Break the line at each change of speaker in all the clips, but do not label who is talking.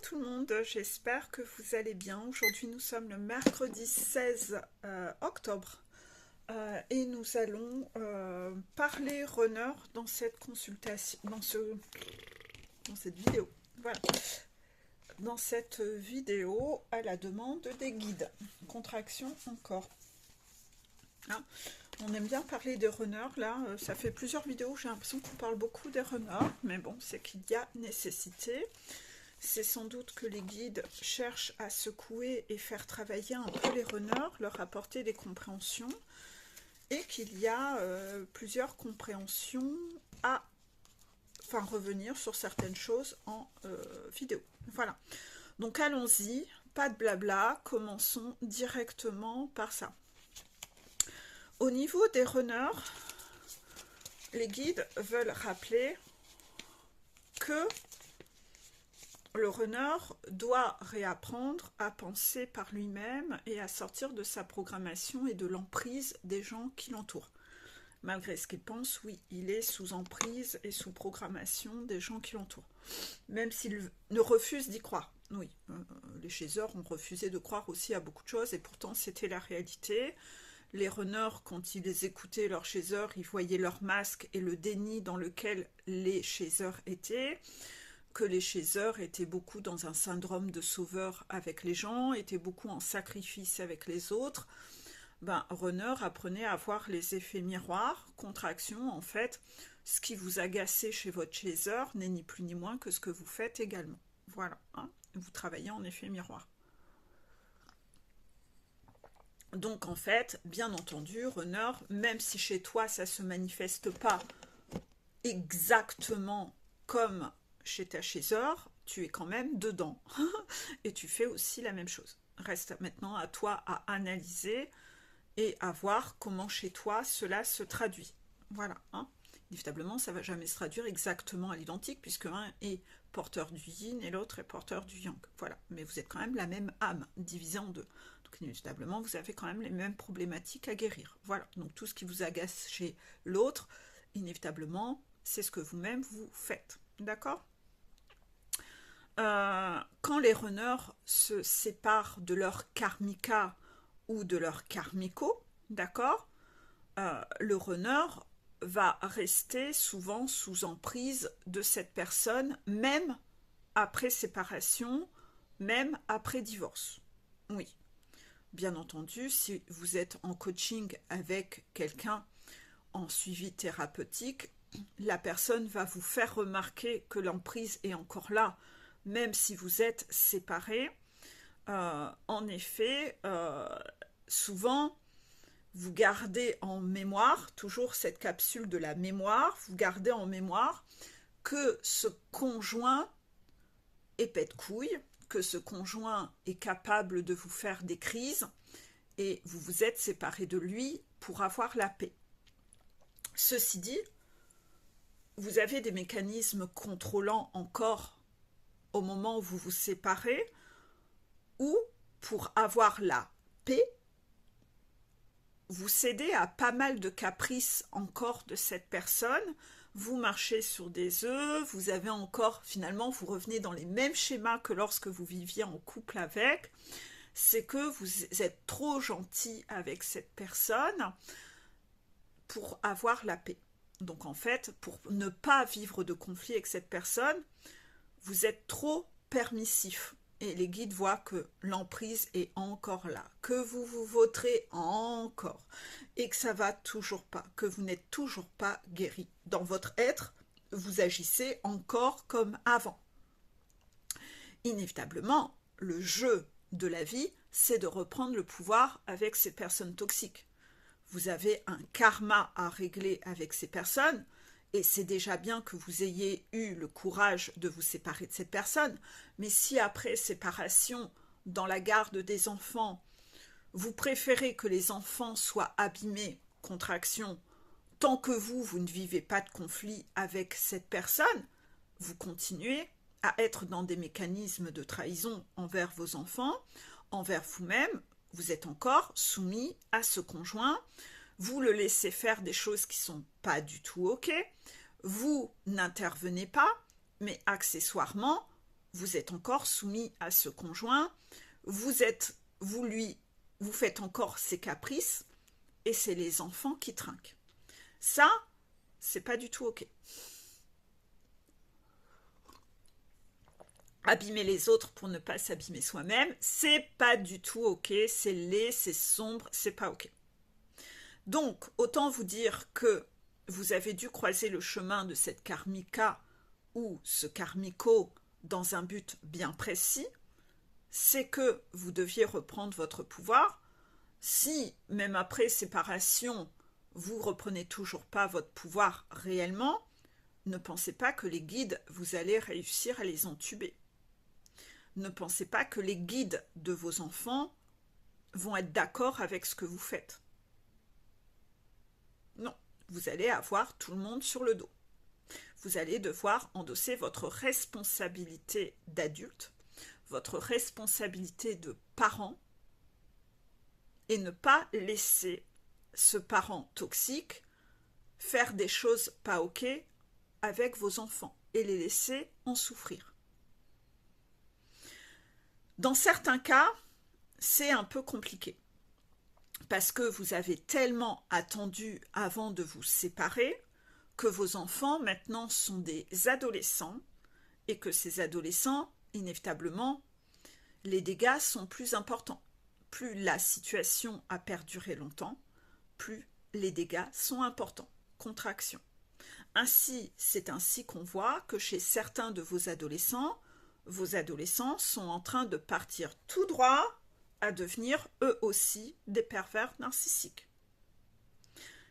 tout le monde, j'espère que vous allez bien. Aujourd'hui nous sommes le mercredi 16 octobre et nous allons parler runner dans cette consultation, dans cette vidéo. Voilà, dans cette vidéo à la demande des guides. Contraction encore. Hein, on aime bien parler des runners, là, ça fait plusieurs vidéos, j'ai l'impression qu'on parle beaucoup des runners, mais bon, c'est qu'il y a nécessité. C'est sans doute que les guides cherchent à secouer et faire travailler un peu les runners, leur apporter des compréhensions, et qu'il y a plusieurs compréhensions à revenir sur certaines choses en vidéo. Voilà, donc allons-y, pas de blabla, commençons directement par ça. Au niveau des runners, les guides veulent rappeler que le runner doit réapprendre à penser par lui-même et à sortir de sa programmation et de l'emprise des gens qui l'entourent. Malgré ce qu'il pense, oui, il est sous emprise et sous programmation des gens qui l'entourent. Même s'il ne refuse d'y croire. Oui, les chasseurs ont refusé de croire aussi à beaucoup de choses et pourtant c'était la réalité. Les runners, quand ils écoutaient leurs chasseurs, ils voyaient leur masque et le déni dans lequel les chasseurs étaient, que les chasseurs étaient beaucoup dans un syndrome de sauveur avec les gens, étaient beaucoup en sacrifice avec les autres. Runner apprenait à voir les effets miroirs, contraction, en fait, ce qui vous agacez chez votre chasseur n'est ni plus ni moins que ce que vous faites également. Voilà, hein, vous travaillez en effet miroir. Donc en fait, bien entendu, runner, même si chez toi ça se manifeste pas exactement comme chez ta chasseur, tu es quand même dedans et tu fais aussi la même chose. Reste maintenant à toi à analyser et à voir comment chez toi cela se traduit. Voilà, hein. Inévitablement, ça ne va jamais se traduire exactement à l'identique puisque un est porteur du yin et l'autre est porteur du yang. Voilà, mais vous êtes quand même la même âme divisée en deux. Donc inévitablement, vous avez quand même les mêmes problématiques à guérir. Voilà, donc tout ce qui vous agace chez l'autre, inévitablement, c'est ce que vous-même vous faites. D'accord ? Quand les runners se séparent de leur karmika ou de leur karmiko, d'accord, le runner va rester souvent sous emprise de cette personne, même après séparation, même après divorce. Oui. Bien entendu, si vous êtes en coaching avec quelqu'un en suivi thérapeutique, la personne va vous faire remarquer que l'emprise est encore là, même si vous êtes séparés. En effet, souvent, vous gardez en mémoire, toujours cette capsule de la mémoire, vous gardez en mémoire que ce conjoint est pète couille, que ce conjoint est capable de vous faire des crises et vous vous êtes séparé de lui pour avoir la paix. Ceci dit, vous avez des mécanismes contrôlants encore au moment où vous vous séparez ou pour avoir la paix, vous cédez à pas mal de caprices encore de cette personne, vous marchez sur des œufs, vous avez encore, finalement, vous revenez dans les mêmes schémas que lorsque vous viviez en couple avec, c'est que vous êtes trop gentil avec cette personne pour avoir la paix. Donc en fait, pour ne pas vivre de conflit avec cette personne, vous êtes trop permissif. Et les guides voient que l'emprise est encore là, que vous vous vautrez encore, et que ça va toujours pas, que vous n'êtes toujours pas guéri. Dans votre être, vous agissez encore comme avant. Inévitablement, le jeu de la vie, c'est de reprendre le pouvoir avec ces personnes toxiques. Vous avez un karma à régler avec ces personnes, et c'est déjà bien que vous ayez eu le courage de vous séparer de cette personne, mais si après séparation, dans la garde des enfants, vous préférez que les enfants soient abîmés, contraction, tant que vous ne vivez pas de conflit avec cette personne, vous continuez à être dans des mécanismes de trahison envers vos enfants, envers vous-même, vous êtes encore soumis à ce conjoint, vous le laissez faire des choses qui ne sont pas du tout OK, vous n'intervenez pas, mais accessoirement, vous êtes encore soumis à ce conjoint, vous faites encore ses caprices, et c'est les enfants qui trinquent. Ça, c'est pas du tout ok. Abîmer les autres pour ne pas s'abîmer soi-même, c'est pas du tout ok, c'est laid, c'est sombre, c'est pas ok. Donc, autant vous dire que vous avez dû croiser le chemin de cette karmika ou ce karmiko dans un but bien précis, c'est que vous deviez reprendre votre pouvoir. Si, même après séparation, vous reprenez toujours pas votre pouvoir réellement, ne pensez pas que les guides, vous allez réussir à les entuber. Ne pensez pas que les guides de vos enfants vont être d'accord avec ce que vous faites. Non, vous allez avoir tout le monde sur le dos. Vous allez devoir endosser votre responsabilité d'adulte, votre responsabilité de parent, et ne pas laisser ce parent toxique faire des choses pas ok avec vos enfants et les laisser en souffrir. Dans certains cas, c'est un peu compliqué parce que vous avez tellement attendu avant de vous séparer que vos enfants maintenant sont des adolescents et que ces adolescents, inévitablement, les dégâts sont plus importants. Plus la situation a perduré longtemps, plus les dégâts sont importants. Contraction. Ainsi, c'est ainsi qu'on voit que chez certains de vos adolescents sont en train de partir tout droit à devenir eux aussi des pervers narcissiques.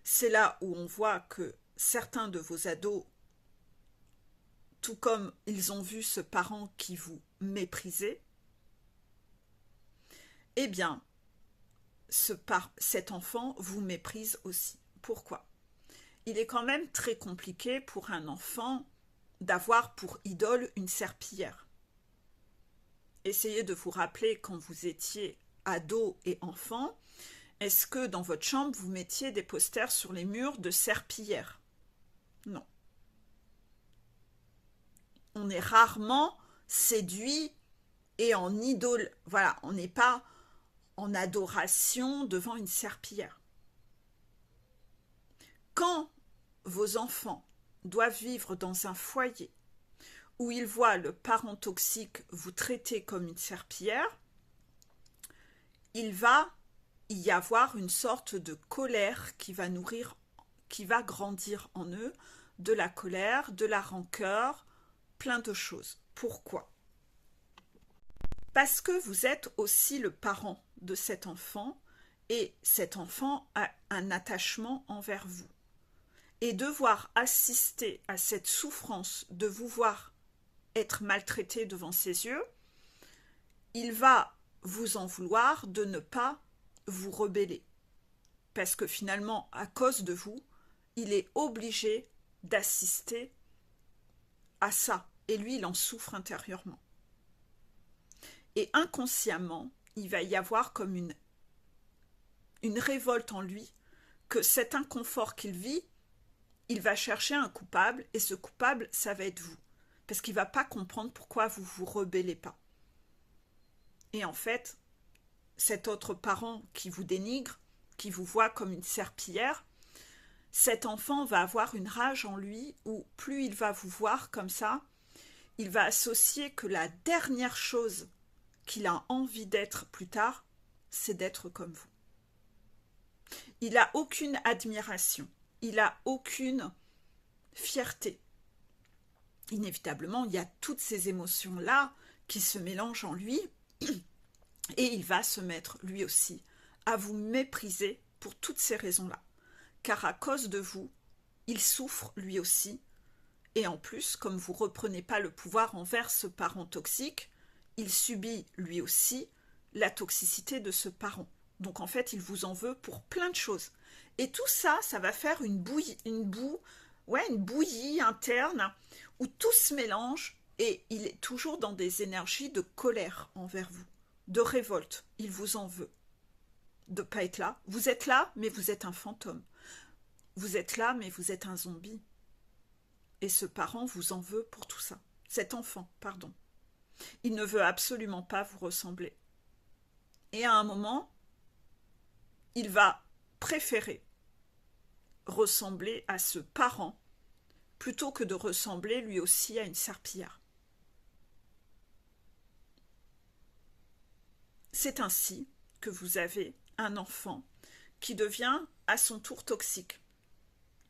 C'est là où on voit que certains de vos ados, tout comme ils ont vu ce parent qui vous méprisait, eh bien, cet enfant vous méprise aussi. Pourquoi ? Il est quand même très compliqué pour un enfant d'avoir pour idole une serpillière. Essayez de vous rappeler quand vous étiez ado et enfant, est-ce que dans votre chambre vous mettiez des posters sur les murs de serpillière ? Non. On est rarement séduit et en idole. Voilà, on n'est pas en adoration devant une serpillière. Quand vos enfants doivent vivre dans un foyer où ils voient le parent toxique vous traiter comme une serpillière, il va y avoir une sorte de colère qui va grandir en eux, de la colère, de la rancœur, plein de choses. Pourquoi ? Parce que vous êtes aussi le parent de cet enfant et cet enfant a un attachement envers vous. Et devoir assister à cette souffrance de vous voir être maltraité devant ses yeux, il va vous en vouloir de ne pas vous rebeller. Parce que finalement, à cause de vous, il est obligé d'assister à ça. Et lui, il en souffre intérieurement. Et inconsciemment, il va y avoir comme une révolte en lui, que cet inconfort qu'il vit, il va chercher un coupable, et ce coupable, ça va être vous. Parce qu'il ne va pas comprendre pourquoi vous ne vous rebellez pas. Et en fait, cet autre parent qui vous dénigre, qui vous voit comme une serpillière, cet enfant va avoir une rage en lui où plus il va vous voir comme ça, il va associer que la dernière chose qu'il a envie d'être plus tard, c'est d'être comme vous. Il n'a aucune admiration, il n'a aucune fierté. Inévitablement, il y a toutes ces émotions-là qui se mélangent en lui et il va se mettre lui aussi à vous mépriser pour toutes ces raisons-là. Car à cause de vous, il souffre lui aussi et en plus, comme vous ne reprenez pas le pouvoir envers ce parent toxique, il subit lui aussi la toxicité de ce parent. Donc en fait, il vous en veut pour plein de choses. Et tout ça, ça va faire une bouillie interne où tout se mélange et il est toujours dans des énergies de colère envers vous, de révolte. Il vous en veut de ne pas être là. Vous êtes là, mais vous êtes un fantôme. Vous êtes là, mais vous êtes un zombie. Et ce parent vous en veut pour tout ça. Cet enfant, pardon. Il ne veut absolument pas vous ressembler. Et à un moment, il va préférer ressembler à ce parent plutôt que de ressembler lui aussi à une serpillière. C'est ainsi que vous avez un enfant qui devient à son tour toxique.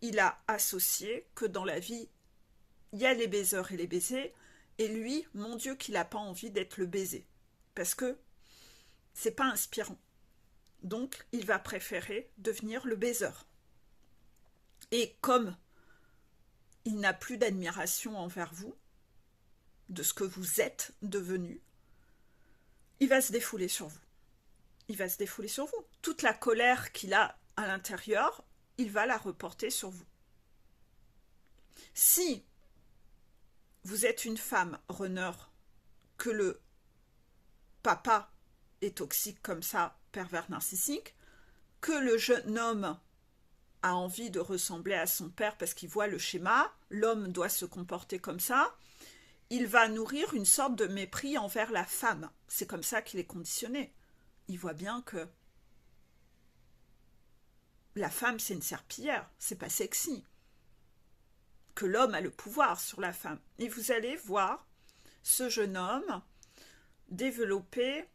Il a associé que dans la vie, il y a les baiseurs et les baisers, et lui, mon Dieu, qu'il n'a pas envie d'être le baiser, parce que c'est pas inspirant. Donc, il va préférer devenir le baiseur. Et comme il n'a plus d'admiration envers vous, de ce que vous êtes devenu, il va se défouler sur vous. Il va se défouler sur vous. Toute la colère qu'il a à l'intérieur, il va la reporter sur vous. Si vous êtes une femme runner, que le papa est toxique comme ça, pervers narcissique, que le jeune homme a envie de ressembler à son père parce qu'il voit le schéma, l'homme doit se comporter comme ça, il va nourrir une sorte de mépris envers la femme. C'est comme ça qu'il est conditionné. Il voit bien que la femme, c'est une serpillière, c'est pas sexy. Que l'homme a le pouvoir sur la femme. Et vous allez voir ce jeune homme développer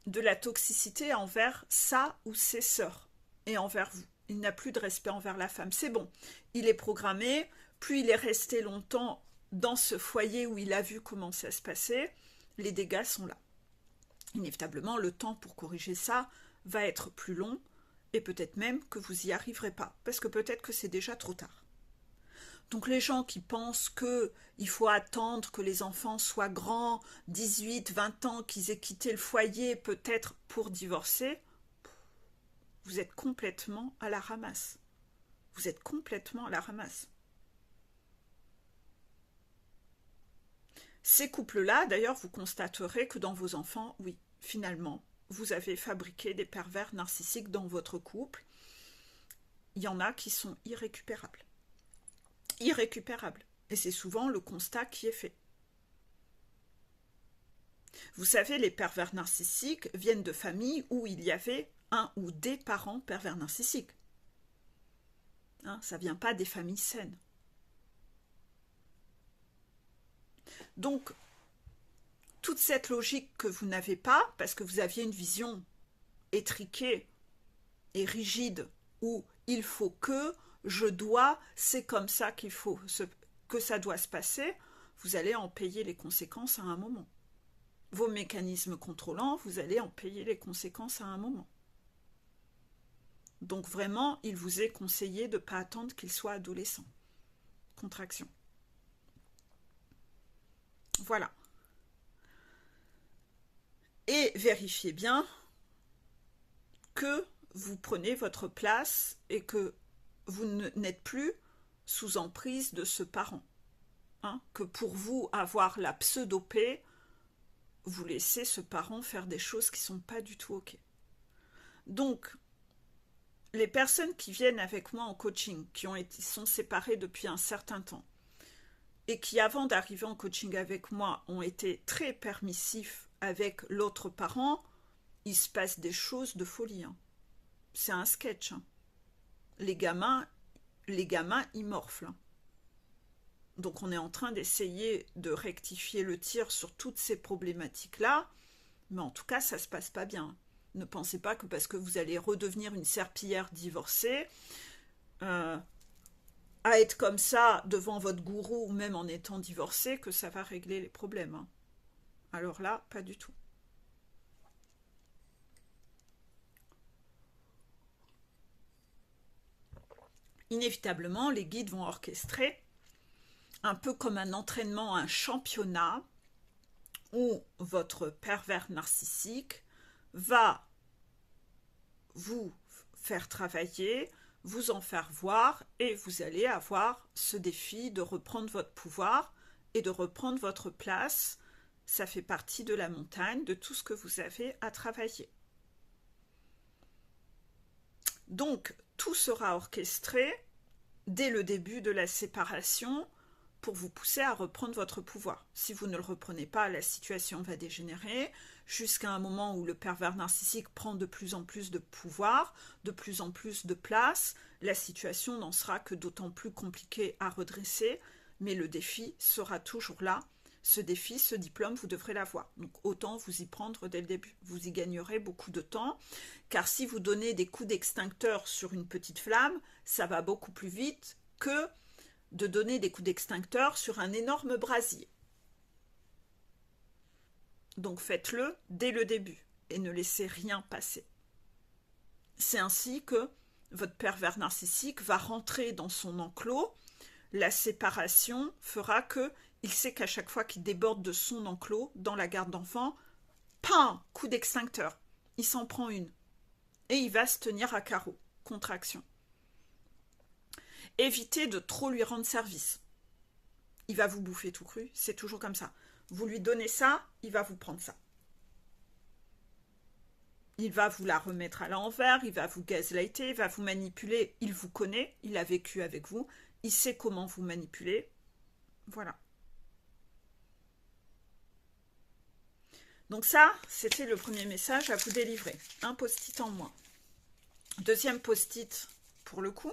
de la toxicité envers sa ou ses sœurs et envers vous. Il n'a plus de respect envers la femme. C'est bon, il est programmé, plus il est resté longtemps dans ce foyer où il a vu comment ça se passait, les dégâts sont là. Inévitablement, le temps pour corriger ça va être plus long et peut-être même que vous n'y arriverez pas, parce que peut-être que c'est déjà trop tard. Donc les gens qui pensent qu'il faut attendre que les enfants soient grands, 18, 20 ans, qu'ils aient quitté le foyer peut-être pour divorcer, vous êtes complètement à la ramasse. Vous êtes complètement à la ramasse. Ces couples-là, d'ailleurs, vous constaterez que dans vos enfants, oui, finalement, vous avez fabriqué des pervers narcissiques dans votre couple. Il y en a qui sont irrécupérables. Irrécupérables. Et c'est souvent le constat qui est fait. Vous savez, les pervers narcissiques viennent de familles où il y avait un ou des parents pervers narcissiques. Hein, ça ne vient pas des familles saines. Donc, toute cette logique que vous n'avez pas, parce que vous aviez une vision étriquée et rigide, où il faut que, je dois, c'est comme ça que ça doit se passer, vous allez en payer les conséquences à un moment. Vos mécanismes contrôlants, vous allez en payer les conséquences à un moment. Donc vraiment, il vous est conseillé de ne pas attendre qu'il soit adolescent. Contraction. Voilà. Et vérifiez bien que vous prenez votre place et que vous n'êtes plus sous emprise de ce parent. Hein, que pour vous, avoir la pseudo-paix, vous laissez ce parent faire des choses qui ne sont pas du tout OK. Donc, les personnes qui viennent avec moi en coaching, qui sont séparées depuis un certain temps, et qui, avant d'arriver en coaching avec moi, ont été très permissifs avec l'autre parent, il se passe des choses de folie. Hein. C'est un sketch. Hein. Les gamins, ils morflent. Hein. Donc on est en train d'essayer de rectifier le tir sur toutes ces problématiques-là, mais en tout cas, ça ne se passe pas bien. Ne pensez pas que parce que vous allez redevenir une serpillière divorcée, à être comme ça devant votre gourou ou même en étant divorcé, que ça va régler les problèmes. Hein. Alors là, pas du tout. Inévitablement, les guides vont orchestrer, un peu comme un entraînement, un championnat, où votre pervers narcissique va vous faire travailler, vous en faire voir, et vous allez avoir ce défi de reprendre votre pouvoir et de reprendre votre place. Ça fait partie de la montagne, de tout ce que vous avez à travailler. Donc, tout sera orchestré dès le début de la séparation pour vous pousser à reprendre votre pouvoir. Si vous ne le reprenez pas, la situation va dégénérer jusqu'à un moment où le pervers narcissique prend de plus en plus de pouvoir, de plus en plus de place. La situation n'en sera que d'autant plus compliquée à redresser, mais le défi sera toujours là. Ce défi, ce diplôme, vous devrez l'avoir. Donc autant vous y prendre dès le début. Vous y gagnerez beaucoup de temps, car si vous donnez des coups d'extincteur sur une petite flamme, ça va beaucoup plus vite que de donner des coups d'extincteur sur un énorme brasier. Donc faites-le dès le début et ne laissez rien passer. C'est ainsi que votre pervers narcissique va rentrer dans son enclos. La séparation fera que il sait qu'à chaque fois qu'il déborde de son enclos dans la garde d'enfants, pam, coup d'extincteur, il s'en prend une. Et il va se tenir à carreau, contraction. Évitez de trop lui rendre service. Il va vous bouffer tout cru, c'est toujours comme ça. Vous lui donnez ça, il va vous prendre ça. Il va vous la remettre à l'envers, il va vous gaslighter, il va vous manipuler. Il vous connaît, il a vécu avec vous, il sait comment vous manipuler. Voilà. Donc ça, c'était le premier message à vous délivrer. Un post-it en moins. Deuxième post-it, pour le coup.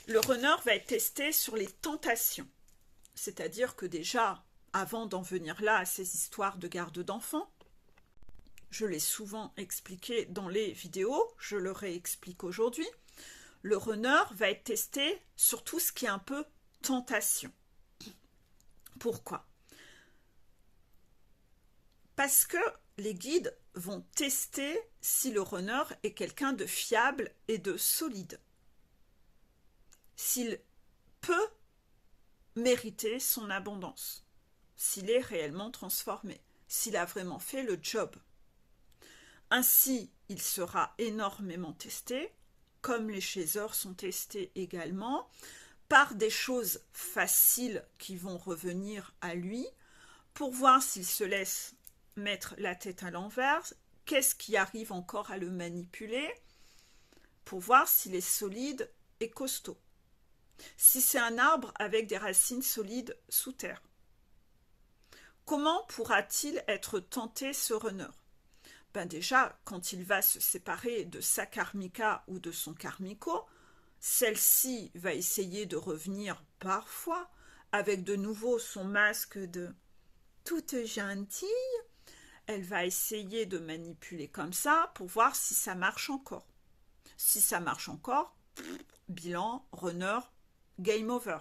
Le runner va être testé sur les tentations. C'est-à-dire que déjà, avant d'en venir là à ces histoires de garde d'enfants, je l'ai souvent expliqué dans les vidéos, je le réexplique aujourd'hui, le runner va être testé sur tout ce qui est un peu tentation. Pourquoi ? Parce que les guides vont tester si le runner est quelqu'un de fiable et de solide. S'il peut mériter son abondance, s'il est réellement transformé, s'il a vraiment fait le job. Ainsi, il sera énormément testé, comme les chasers sont testés également, par des choses faciles qui vont revenir à lui, pour voir s'il se laisse mettre la tête à l'envers, qu'est-ce qui arrive encore à le manipuler, pour voir s'il est solide et costaud. Si c'est un arbre avec des racines solides sous terre. Comment pourra-t-il être tenté, ce runner ? Ben déjà, quand il va se séparer de sa karmika ou de son karmiko, celle-ci va essayer de revenir parfois avec de nouveau son masque de toute gentille. Elle va essayer de manipuler comme ça pour voir si ça marche encore. Si ça marche encore, bilan, runner, game over.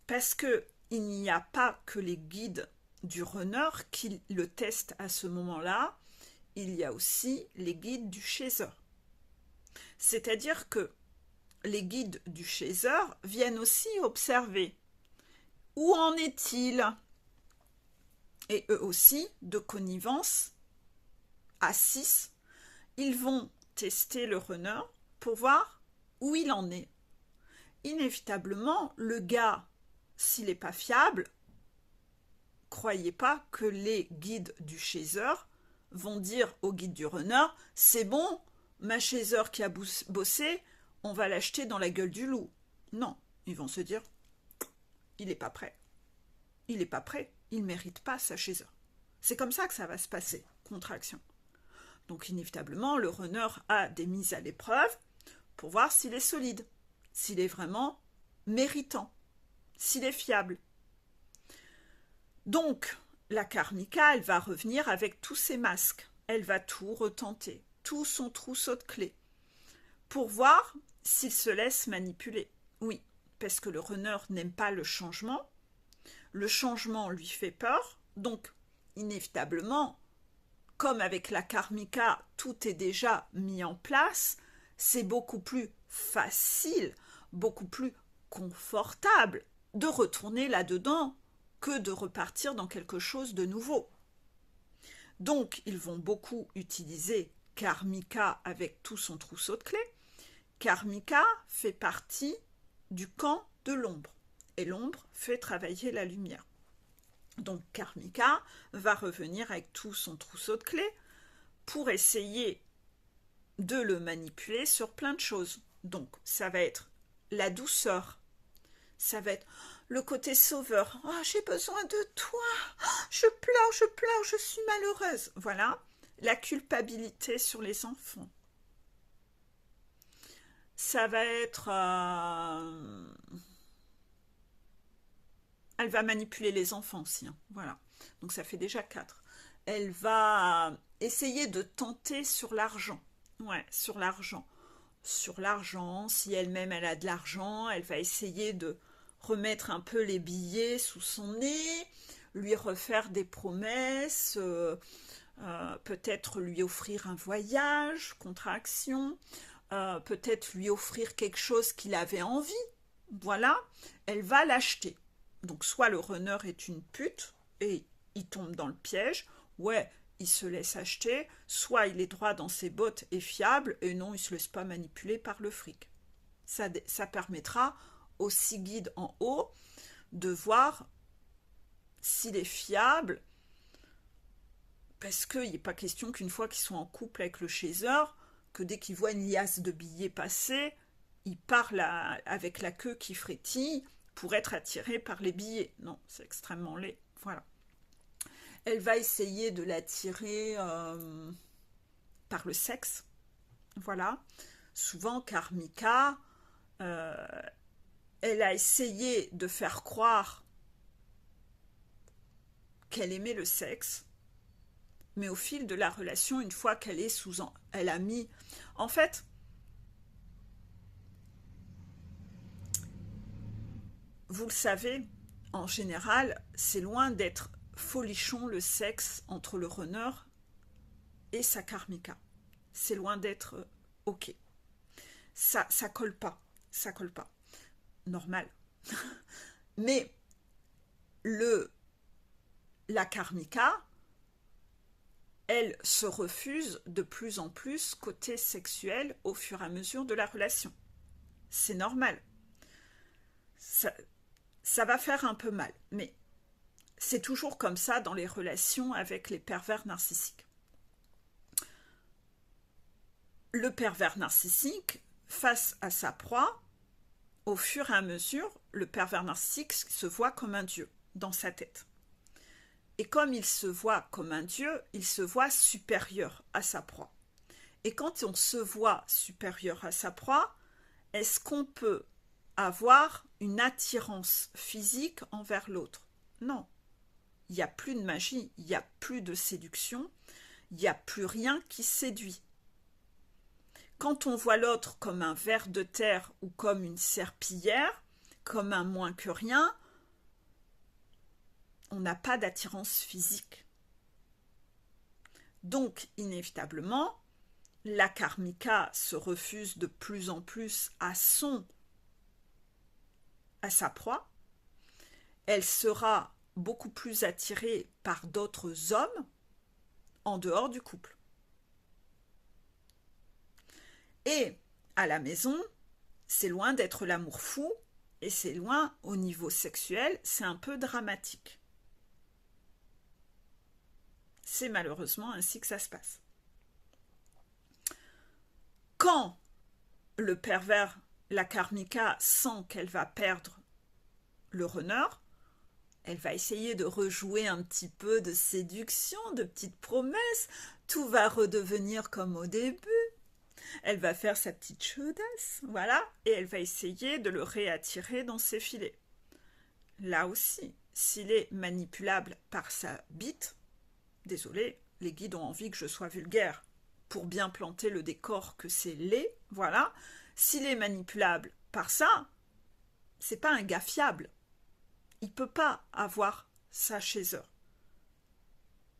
Parce que il n'y a pas que les guides du runner qui le testent à ce moment-là, il y a aussi les guides du chaser. C'est-à-dire que les guides du chaser viennent aussi observer où en est-il, et eux aussi, de connivence à 6, ils vont tester le runner pour voir où il en est. Inévitablement, le gars, s'il n'est pas fiable, croyez pas que les guides du chaser vont dire au guide du runner, c'est bon, ma chaser qui a bossé, on va l'acheter dans la gueule du loup. Non, ils vont se dire, il n'est pas prêt. Il n'est pas prêt, il ne mérite pas sa chaser. C'est comme ça que ça va se passer, contraction. Donc inévitablement, le runner a des mises à l'épreuve pour voir s'il est solide, s'il est vraiment méritant, s'il est fiable. Donc, la karmika, elle va revenir avec tous ses masques. Elle va tout retenter, tout son trousseau de clés, pour voir s'il se laisse manipuler. Oui, parce que le runner n'aime pas le changement. Le changement lui fait peur. Donc, inévitablement, comme avec la karmika, tout est déjà mis en place, c'est beaucoup plus facile, beaucoup plus confortable de retourner là-dedans que de repartir dans quelque chose de nouveau. Donc, ils vont beaucoup utiliser karmika avec tout son trousseau de clés. Karmika fait partie du camp de l'ombre, et l'ombre fait travailler la lumière. Donc, karmika va revenir avec tout son trousseau de clés pour essayer de le manipuler sur plein de choses. Donc, ça va être la douceur, Ça va être le côté sauveur. Oh, j'ai besoin de toi. Oh, je pleure, je suis malheureuse. Voilà, la culpabilité sur les enfants. Ça va être... elle va manipuler les enfants aussi. Hein. Voilà, donc ça fait déjà 4. Elle va essayer de tenter sur l'argent. Ouais, sur l'argent. Sur l'argent, si elle-même elle a de l'argent, elle va essayer de remettre un peu les billets sous son nez, lui refaire des promesses, peut-être lui offrir un voyage contre action, peut-être lui offrir quelque chose qu'il avait envie. Voilà, elle va l'acheter. Donc soit le runner est une pute et il tombe dans le piège, ouais, il se laisse acheter, soit il est droit dans ses bottes et fiable, et non, il ne se laisse pas manipuler par le fric. Ça permettra au six guide en haut de voir s'il est fiable, parce qu'il n'est pas question qu'une fois qu'ils sont en couple avec le chaser, que dès qu'il voit une liasse de billets passer, il part avec la queue qui frétille pour être attiré par les billets. Non, c'est extrêmement laid. Voilà. Elle va essayer de l'attirer par le sexe. Voilà. Souvent, Karmika, elle a essayé de faire croire qu'elle aimait le sexe, mais au fil de la relation, une fois qu'elle est elle a mis... En fait, vous le savez, en général, c'est loin d'être folichon le sexe entre le runner et sa karmika. C'est loin d'être ok. Ça colle pas. Ça colle pas. Normal. Mais la karmika, elle se refuse de plus en plus côté sexuel au fur et à mesure de la relation. C'est normal. Ça va faire un peu mal, mais c'est toujours comme ça dans les relations avec les pervers narcissiques. Le pervers narcissique, face à sa proie, au fur et à mesure, le pervers narcissique se voit comme un dieu dans sa tête. Et comme il se voit comme un dieu, il se voit supérieur à sa proie. Et quand on se voit supérieur à sa proie, est-ce qu'on peut avoir une attirance physique envers l'autre? Non. Il n'y a plus de magie, il n'y a plus de séduction, il n'y a plus rien qui séduit. Quand on voit l'autre comme un ver de terre ou comme une serpillière, comme un moins que rien, on n'a pas d'attirance physique. Donc, inévitablement, la karmika se refuse de plus en plus à sa proie. Elle sera beaucoup plus attirée par d'autres hommes en dehors du couple. Et à la maison, c'est loin d'être l'amour fou, et c'est loin, au niveau sexuel, c'est un peu dramatique. C'est malheureusement ainsi que ça se passe. Quand le pervers, la karmika, sent qu'elle va perdre le runner, elle va essayer de rejouer un petit peu de séduction, de petites promesses. Tout va redevenir comme au début. Elle va faire sa petite chaudasse, voilà, et elle va essayer de le réattirer dans ses filets. Là aussi, s'il est manipulable par sa bite, désolé, les guides ont envie que je sois vulgaire pour bien planter le décor que c'est laid, voilà. S'il est manipulable par ça, c'est pas un gars fiable. Il peut pas avoir ça chez eux.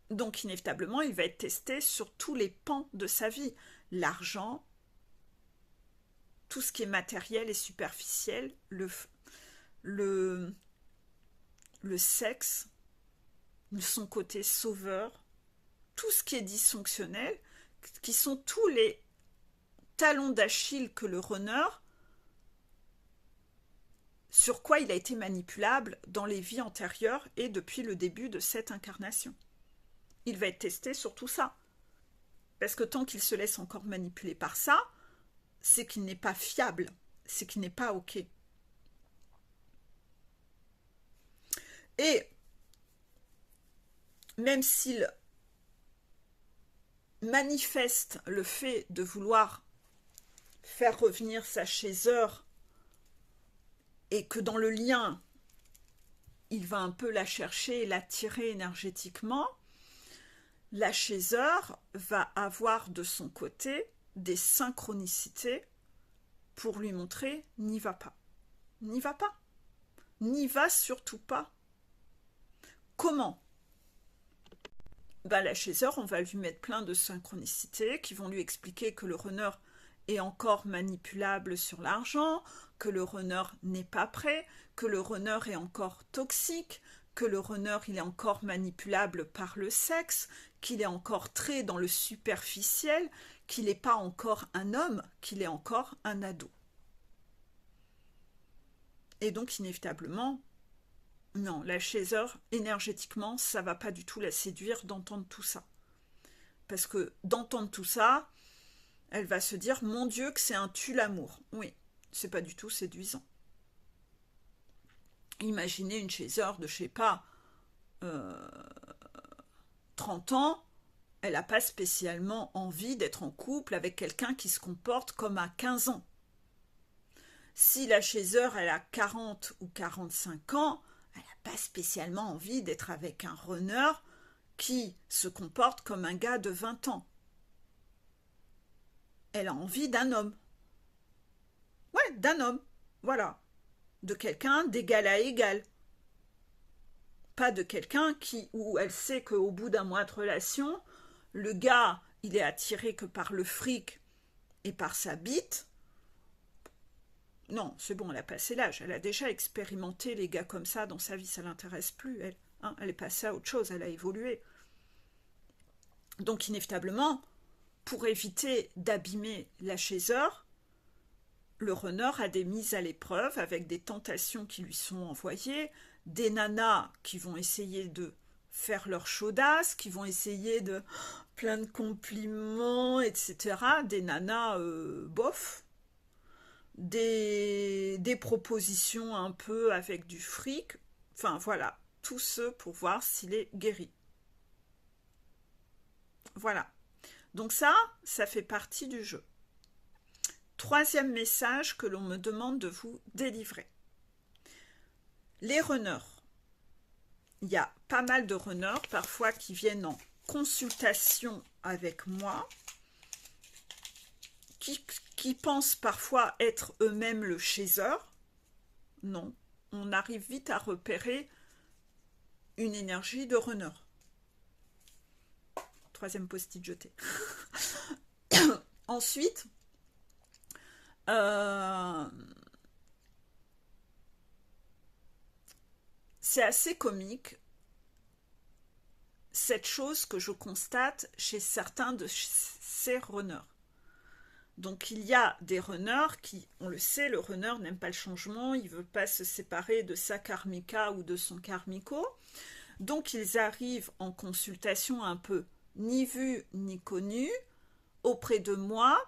Donc inévitablement, il va être testé sur tous les pans de sa vie. L'argent, tout ce qui est matériel et superficiel, le sexe, son côté sauveur, tout ce qui est dysfonctionnel, qui sont tous les talons d'Achille que le runner, sur quoi il a été manipulable dans les vies antérieures et depuis le début de cette incarnation. Il va être testé sur tout ça. Parce que tant qu'il se laisse encore manipuler par ça, c'est qu'il n'est pas fiable, c'est qu'il n'est pas ok. Et même s'il manifeste le fait de vouloir faire revenir sa chaiseur et que dans le lien, il va un peu la chercher et l'attirer énergétiquement, la chaiseur va avoir de son côté des synchronicités pour lui montrer n'y va pas. N'y va pas. N'y va surtout pas. Comment? Ben, la chaiseur, on va lui mettre plein de synchronicités qui vont lui expliquer que le runner est encore manipulable sur l'argent, que le runner n'est pas prêt, que le runner est encore toxique, que le runner il est encore manipulable par le sexe, qu'il est encore très dans le superficiel, qu'il n'est pas encore un homme, qu'il est encore un ado. Et donc inévitablement, non, la chaiseur, énergétiquement, ça va pas du tout la séduire d'entendre tout ça. Parce que d'entendre tout ça, elle va se dire, mon Dieu, que c'est un tue-l'amour. Oui, c'est pas du tout séduisant. Imaginez une chaiseur de, je sais pas, 30 ans, elle n'a pas spécialement envie d'être en couple avec quelqu'un qui se comporte comme à 15 ans. Si la chaiseur, elle a 40 ou 45 ans, elle n'a pas spécialement envie d'être avec un runner qui se comporte comme un gars de 20 ans. Elle a envie d'un homme. Ouais, d'un homme. Voilà. De quelqu'un d'égal à égal. Pas de quelqu'un où elle sait qu'au bout d'un mois de relation, le gars, il est attiré que par le fric et par sa bite. Non, c'est bon, elle a passé l'âge. Elle a déjà expérimenté les gars comme ça dans sa vie. Ça ne l'intéresse plus, elle. Hein, elle est passée à autre chose, elle a évolué. Donc, inévitablement, pour éviter d'abîmer la chaiseur, le runner a des mises à l'épreuve avec des tentations qui lui sont envoyées, des nanas qui vont essayer de faire leur chaudasse, qui vont essayer de plein de compliments, etc. Des nanas bof, des propositions un peu avec du fric, enfin voilà, tout ce pour voir s'il est guéri. Voilà. Donc ça fait partie du jeu. Troisième message que l'on me demande de vous délivrer. Les runners. Il y a pas mal de runners, parfois qui viennent en consultation avec moi, qui pensent parfois être eux-mêmes le chaiseur. Non, on arrive vite à repérer une énergie de runner. Troisième post-it jeté. Ensuite, c'est assez comique cette chose que je constate chez certains de ces runners. Donc il y a des runners qui, on le sait, le runner n'aime pas le changement, il ne veut pas se séparer de sa karmika ou de son karmiko. Donc ils arrivent en consultation un peu ni vu ni connu auprès de moi.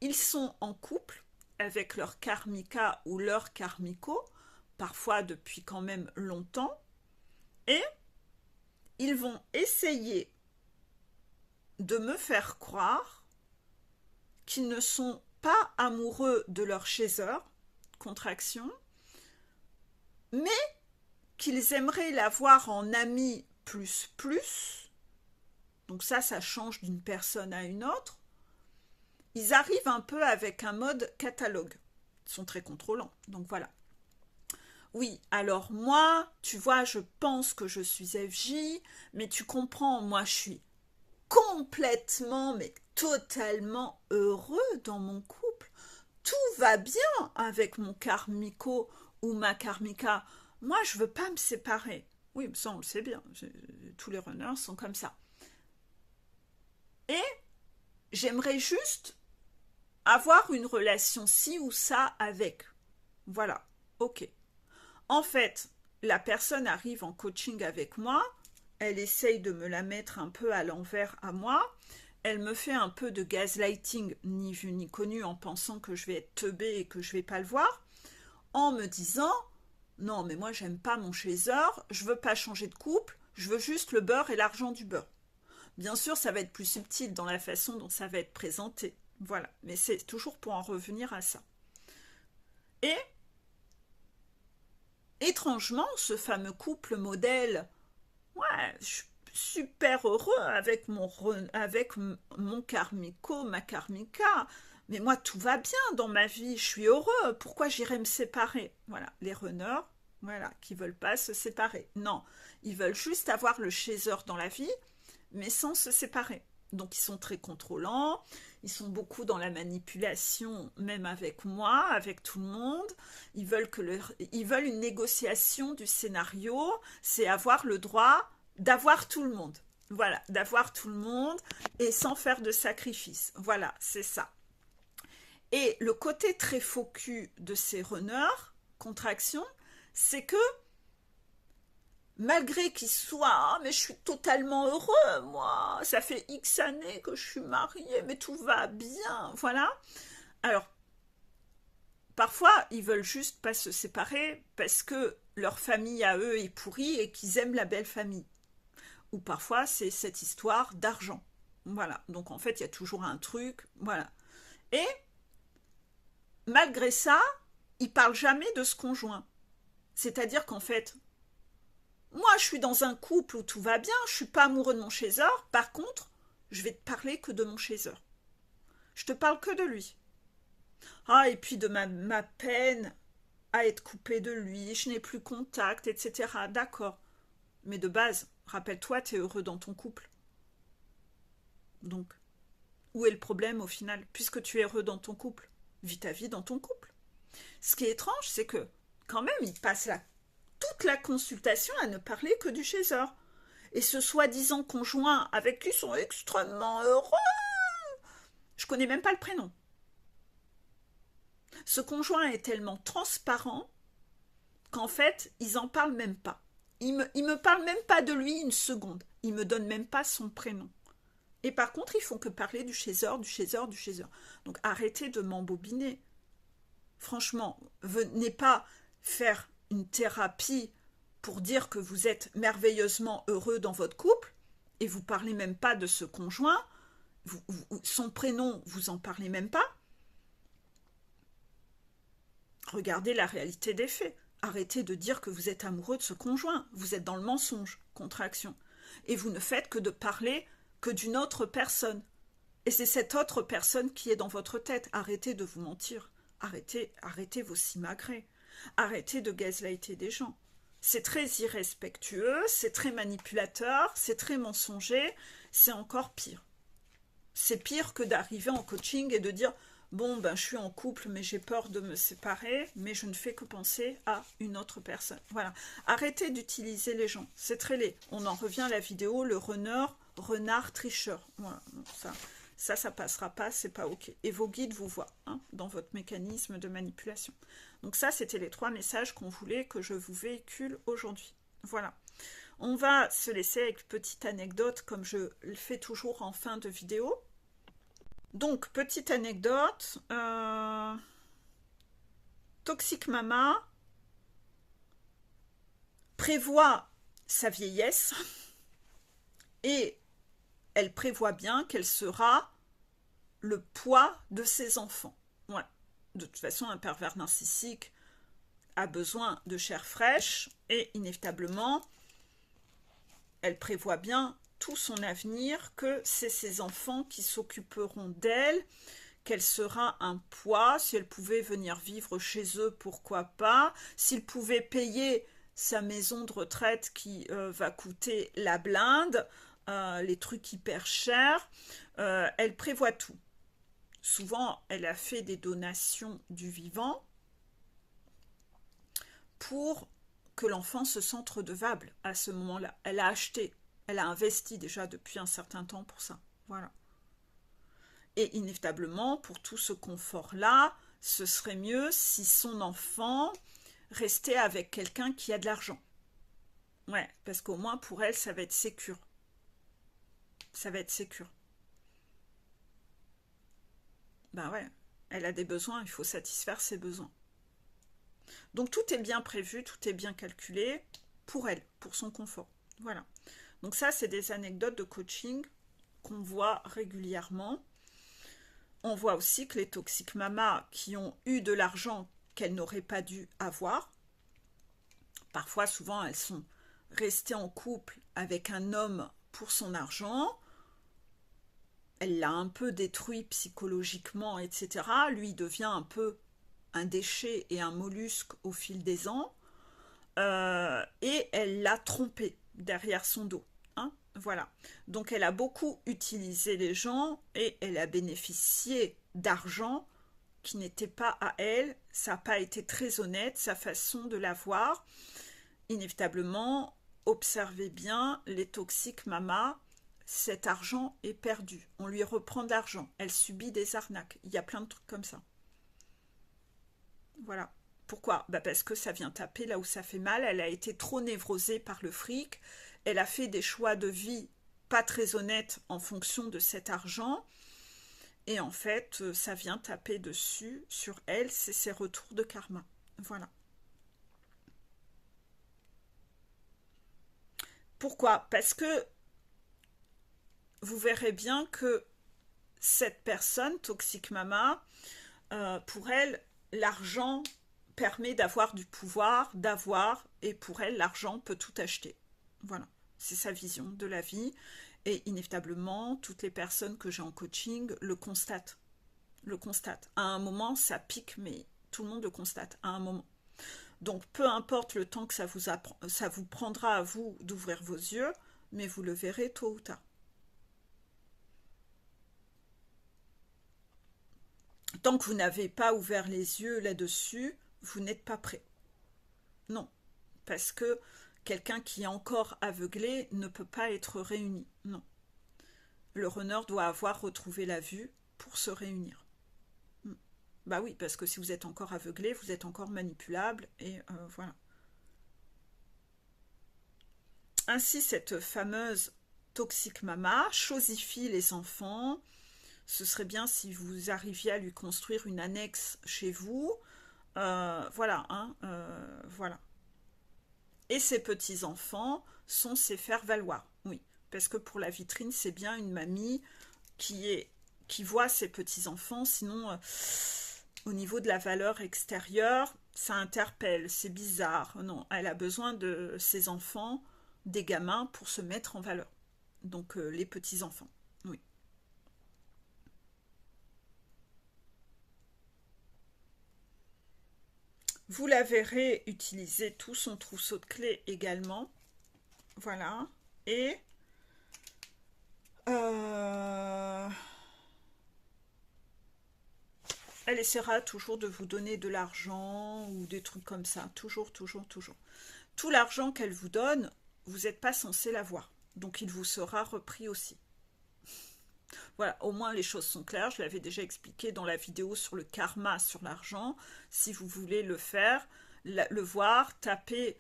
Ils sont en couple avec leur karmika ou leur karmiko, parfois depuis quand même longtemps, et ils vont essayer de me faire croire qu'ils ne sont pas amoureux de leur chaiseur, contraction, mais qu'ils aimeraient l'avoir en ami plus plus. Donc ça change d'une personne à une autre. Ils arrivent un peu avec un mode catalogue. Ils sont très contrôlants, donc voilà. Oui, alors moi, tu vois, je pense que je suis FJ, mais tu comprends, moi je suis complètement, mais totalement heureux dans mon couple. Tout va bien avec mon karmiko ou ma karmika. Moi, je veux pas me séparer. Oui, ça on le sait bien, tous les runners sont comme ça. Et j'aimerais juste avoir une relation ci ou ça avec. Voilà, ok. En fait, la personne arrive en coaching avec moi, elle essaye de me la mettre un peu à l'envers à moi, elle me fait un peu de gaslighting, ni vu ni connu, en pensant que je vais être teubée et que je vais pas le voir, en me disant, Non, mais moi, j'aime pas mon chaser, je veux pas changer de couple, je veux juste le beurre et l'argent du beurre. Bien sûr, ça va être plus subtil dans la façon dont ça va être présenté. Voilà, mais c'est toujours pour en revenir à ça. Et, étrangement, ce fameux couple modèle, ouais, je suis super heureux avec mon karmico, ma karmika, mais moi, tout va bien dans ma vie, je suis heureux, pourquoi j'irais me séparer? Voilà, les runners, voilà, qui veulent pas se séparer. Non, ils veulent juste avoir le chaser dans la vie, mais sans se séparer. Donc ils sont très contrôlants, ils sont beaucoup dans la manipulation, même avec moi, avec tout le monde. Ils veulent une négociation du scénario, c'est avoir le droit d'avoir tout le monde. Voilà, d'avoir tout le monde et sans faire de sacrifice. Voilà, c'est ça. Et le côté très faux cul de ces runners, contraction, c'est que malgré qu'il soit, ah, mais je suis totalement heureux, moi, ça fait X années que je suis mariée, mais tout va bien, voilà. Alors, parfois, ils veulent juste pas se séparer parce que leur famille à eux est pourrie et qu'ils aiment la belle famille. Ou parfois, c'est cette histoire d'argent. Voilà. Donc, en fait, il y a toujours un truc, voilà. Et, malgré ça, ils parlent jamais de ce conjoint. C'est-à-dire qu'en fait, moi, je suis dans un couple où tout va bien, je suis pas amoureux de mon chaser. Par contre, je vais te parler que de mon chaser. Je te parle que de lui. Ah, et puis de ma peine à être coupée de lui, je n'ai plus contact, etc. D'accord. Mais de base, rappelle-toi, tu es heureux dans ton couple. Donc, où est le problème au final? Puisque tu es heureux dans ton couple, vis ta vie dans ton couple. Ce qui est étrange, c'est que, quand même, il passe toute la consultation à ne parler que du chaser. Et ce soi-disant conjoint avec qui ils sont extrêmement heureux. Je connais même pas le prénom. Ce conjoint est tellement transparent qu'en fait, ils en parlent même pas. Ils me parlent même pas de lui une seconde. Ils me donnent même pas son prénom. Et par contre, ils font que parler du chaser, du chaser, du chaser. Donc arrêtez de m'embobiner. Franchement, venez pas faire une thérapie pour dire que vous êtes merveilleusement heureux dans votre couple et vous parlez même pas de ce conjoint, son prénom, vous en parlez même pas. Regardez la réalité des faits. Arrêtez de dire que vous êtes amoureux de ce conjoint. Vous êtes dans le mensonge, contraction. Et vous ne faites que de parler que d'une autre personne. Et c'est cette autre personne qui est dans votre tête. Arrêtez de vous mentir. Arrêtez vos simagrées. Arrêtez de gaslighter des gens. C'est très irrespectueux, c'est très manipulateur, c'est très mensonger, c'est encore pire. C'est pire que d'arriver en coaching et de dire bon, ben je suis en couple, mais j'ai peur de me séparer, mais je ne fais que penser à une autre personne. Voilà. Arrêtez d'utiliser les gens. C'est très laid. On en revient à la vidéo, le runner, renard, tricheur. Voilà. Ça passera pas, c'est pas ok. Et vos guides vous voient dans votre mécanisme de manipulation. Donc ça, c'était les 3 messages qu'on voulait que je vous véhicule aujourd'hui. Voilà. On va se laisser avec une petite anecdote, comme je le fais toujours en fin de vidéo. Donc, petite anecdote. Toxic Mama prévoit sa vieillesse et elle prévoit bien qu'elle sera le poids de ses enfants. Ouais. De toute façon, un pervers narcissique a besoin de chair fraîche et inévitablement, elle prévoit bien tout son avenir, que c'est ses enfants qui s'occuperont d'elle, qu'elle sera un poids. Si elle pouvait venir vivre chez eux, pourquoi pas. S'il pouvait payer sa maison de retraite qui va coûter la blinde, les trucs hyper chers, elle prévoit tout. Souvent, elle a fait des donations du vivant pour que l'enfant se sente redevable à ce moment-là. Elle a acheté, elle a investi déjà depuis un certain temps pour ça. Voilà. Et inévitablement, pour tout ce confort-là, ce serait mieux si son enfant restait avec quelqu'un qui a de l'argent. Ouais, parce qu'au moins pour elle, ça va être sécure. Ça va être sécure. Ben ouais, elle a des besoins, il faut satisfaire ses besoins. Donc tout est bien prévu, tout est bien calculé pour elle, pour son confort. Voilà. Donc ça, c'est des anecdotes de coaching qu'on voit régulièrement. On voit aussi que les toxiques mamas qui ont eu de l'argent qu'elles n'auraient pas dû avoir, parfois, souvent, elles sont restées en couple avec un homme pour son argent. Elle l'a un peu détruit psychologiquement, etc. Lui devient un peu un déchet et un mollusque au fil des ans. Et elle l'a trompé derrière son dos. Hein, voilà. Donc elle a beaucoup utilisé les gens et elle a bénéficié d'argent qui n'était pas à elle. Ça n'a pas été très honnête, sa façon de l'avoir. Inévitablement, observez bien les toxiques mamas. Cet argent est perdu. On lui reprend de l'argent. Elle subit des arnaques. Il y a plein de trucs comme ça. Voilà. Pourquoi? Parce que ça vient taper là où ça fait mal. Elle a été trop névrosée par le fric. Elle a fait des choix de vie pas très honnêtes en fonction de cet argent. Et en fait, ça vient taper dessus, sur elle. C'est ses retours de karma. Voilà. Pourquoi? Parce que vous verrez bien que cette personne, Toxic Mama, pour elle, l'argent permet d'avoir du pouvoir, d'avoir, et pour elle, l'argent peut tout acheter. Voilà, c'est sa vision de la vie. Et inévitablement, toutes les personnes que j'ai en coaching le constatent. Le constatent. À un moment, ça pique, mais tout le monde le constate, à un moment. Donc, peu importe le temps que ça vous prendra à vous d'ouvrir vos yeux, mais vous le verrez tôt ou tard. Tant que vous n'avez pas ouvert les yeux là-dessus, vous n'êtes pas prêt. Non, parce que quelqu'un qui est encore aveuglé ne peut pas être réuni. Non. Le runner doit avoir retrouvé la vue pour se réunir. Bah oui, parce que si vous êtes encore aveuglé, vous êtes encore manipulable, et voilà. Ainsi, cette fameuse toxique mama chosifie les enfants. Ce serait bien si vous arriviez à lui construire une annexe chez vous. Voilà, hein, voilà. Et ses petits-enfants sont ses faire-valoir, oui. Parce que pour la vitrine, c'est bien une mamie qui voit ses petits-enfants. Sinon, au niveau de la valeur extérieure, ça interpelle, c'est bizarre. Non, elle a besoin de ses enfants, des gamins, pour se mettre en valeur. Donc, les petits-enfants, oui. Vous la verrez utiliser tout son trousseau de clés également. Voilà. Et elle essaiera toujours de vous donner de l'argent ou des trucs comme ça. Toujours, toujours, toujours. Tout l'argent qu'elle vous donne, vous n'êtes pas censé l'avoir. Donc il vous sera repris aussi. Voilà, au moins les choses sont claires. Je l'avais déjà expliqué dans la vidéo sur le karma sur l'argent. Si vous voulez le faire, le voir, tapez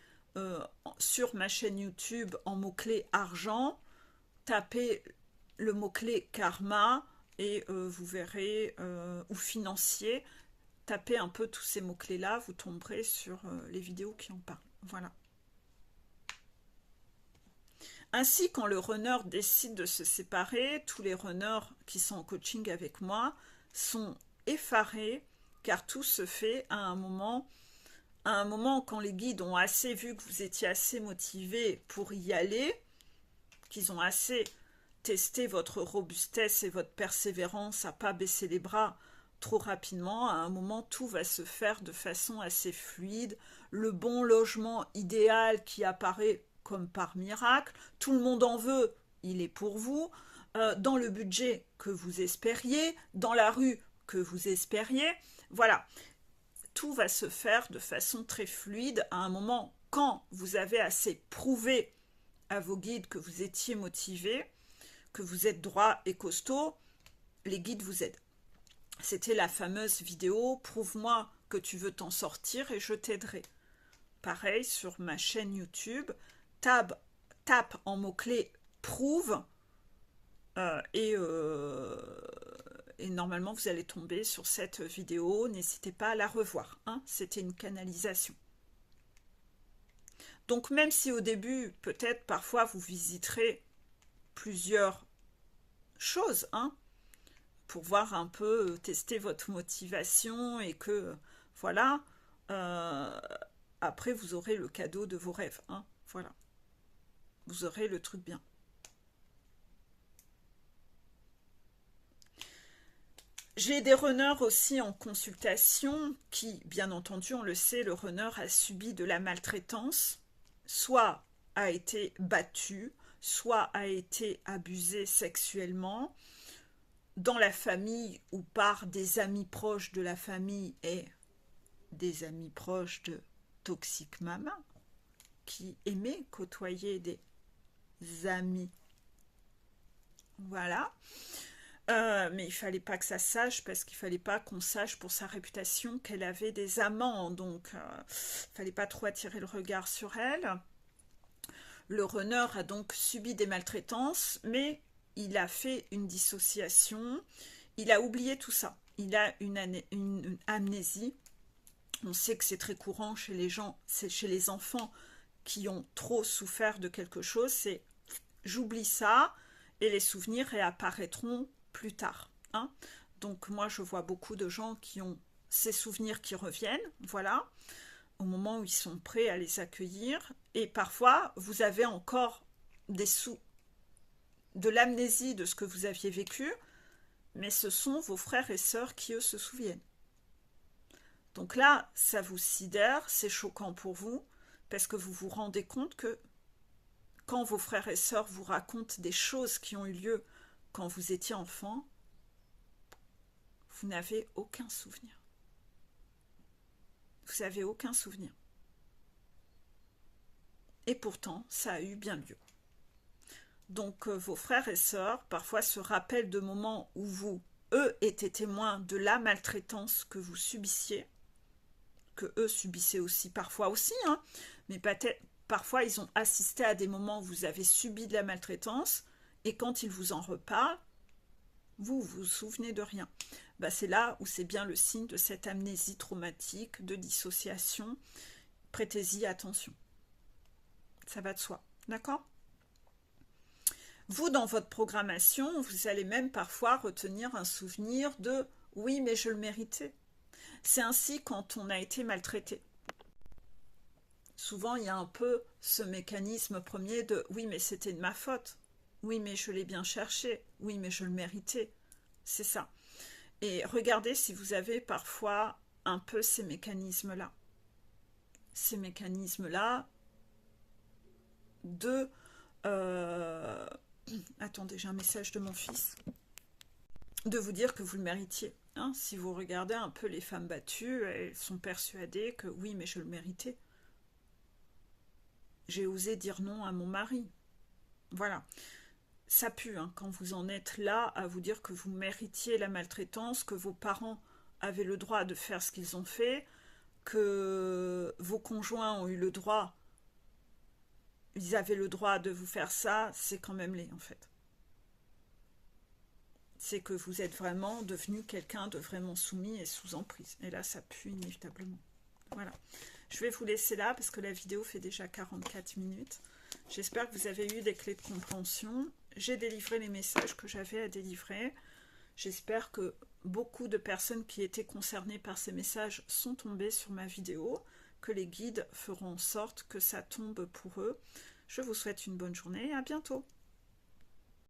sur ma chaîne YouTube en mot-clé argent, tapez le mot-clé karma et vous verrez, ou financier, tapez un peu tous ces mots-clés là, vous tomberez sur les vidéos qui en parlent. Voilà. Ainsi, quand le runner décide de se séparer, tous les runners qui sont en coaching avec moi sont effarés, car tout se fait à un moment quand les guides ont assez vu que vous étiez assez motivé pour y aller, qu'ils ont assez testé votre robustesse et votre persévérance à ne pas baisser les bras trop rapidement. À un moment, tout va se faire de façon assez fluide. Le bon logement idéal qui apparaît comme par miracle, tout le monde en veut, il est pour vous, dans le budget que vous espériez, dans la rue que vous espériez. Voilà, tout va se faire de façon très fluide. À un moment, quand vous avez assez prouvé à vos guides que vous étiez motivé, que vous êtes droit et costaud, les guides vous aident. C'était la fameuse vidéo « Prouve-moi que tu veux t'en sortir et je t'aiderai ». Pareil, sur ma chaîne YouTube, tape en mot-clé « Prouve » et et normalement vous allez tomber sur cette vidéo, n'hésitez pas à la revoir, hein, c'était une canalisation. Donc même si au début, peut-être parfois vous visiterez plusieurs choses, hein, pour voir un peu, tester votre motivation et que, voilà, après vous aurez le cadeau de vos rêves, hein, voilà. Vous aurez le truc bien. J'ai des runners aussi en consultation qui, bien entendu, on le sait, le runner a subi de la maltraitance, soit a été battu, soit a été abusé sexuellement dans la famille ou par des amis proches de la famille et des amis proches de Toxic Mama qui aimaient côtoyer des amis. Voilà. Mais il fallait pas que ça sache, parce qu'il fallait pas qu'on sache pour sa réputation qu'elle avait des amants, donc fallait pas trop attirer le regard sur elle. Le runner a donc subi des maltraitances, mais il a fait une dissociation, il a oublié tout ça, il a une amnésie. On sait que c'est très courant chez les gens, c'est chez les enfants qui ont trop souffert de quelque chose, c'est j'oublie ça et les souvenirs réapparaîtront plus tard, hein. Donc moi je vois beaucoup de gens qui ont ces souvenirs qui reviennent, voilà, au moment où ils sont prêts à les accueillir, et parfois vous avez encore de l'amnésie de ce que vous aviez vécu, mais ce sont vos frères et sœurs qui eux se souviennent. Donc là ça vous sidère, c'est choquant pour vous, parce que vous vous rendez compte que quand vos frères et sœurs vous racontent des choses qui ont eu lieu quand vous étiez enfant, vous n'avez aucun souvenir. Vous n'avez aucun souvenir. Et pourtant, ça a eu bien lieu. Donc, vos frères et sœurs, parfois, se rappellent de moments où vous, eux, étaient témoins de la maltraitance que vous subissiez, que eux subissaient aussi, parfois aussi, hein, mais peut-être, parfois, ils ont assisté à des moments où vous avez subi de la maltraitance, et quand ils vous en reparlent, vous vous souvenez de rien. Ben, c'est là où c'est bien le signe de cette amnésie traumatique, de dissociation. Prêtez-y attention. Ça va de soi, d'accord? Vous, dans votre programmation, vous allez même parfois retenir un souvenir de « oui, mais je le méritais ». C'est ainsi quand on a été maltraité. Souvent, il y a un peu ce mécanisme premier de « oui, mais c'était de ma faute ». Oui, mais je l'ai bien cherché. Oui, mais je le méritais. C'est ça. Et regardez si vous avez parfois un peu ces mécanismes-là. Ces mécanismes-là de... Attendez, j'ai un message de mon fils. De vous dire que vous le méritiez. Hein, si vous regardez un peu les femmes battues, elles sont persuadées que oui, mais je le méritais. J'ai osé dire non à mon mari. Voilà. Ça pue, hein, quand vous en êtes là à vous dire que vous méritiez la maltraitance, que vos parents avaient le droit de faire ce qu'ils ont fait, que vos conjoints ont eu le droit, ils avaient le droit de vous faire ça, c'est quand même laid en fait. C'est que vous êtes vraiment devenu quelqu'un de vraiment soumis et sous emprise. Et là, ça pue inévitablement. Voilà. Je vais vous laisser là parce que la vidéo fait déjà 44 minutes. J'espère que vous avez eu des clés de compréhension. J'ai délivré les messages que j'avais à délivrer. J'espère que beaucoup de personnes qui étaient concernées par ces messages sont tombées sur ma vidéo, que les guides feront en sorte que ça tombe pour eux. Je vous souhaite une bonne journée et à bientôt.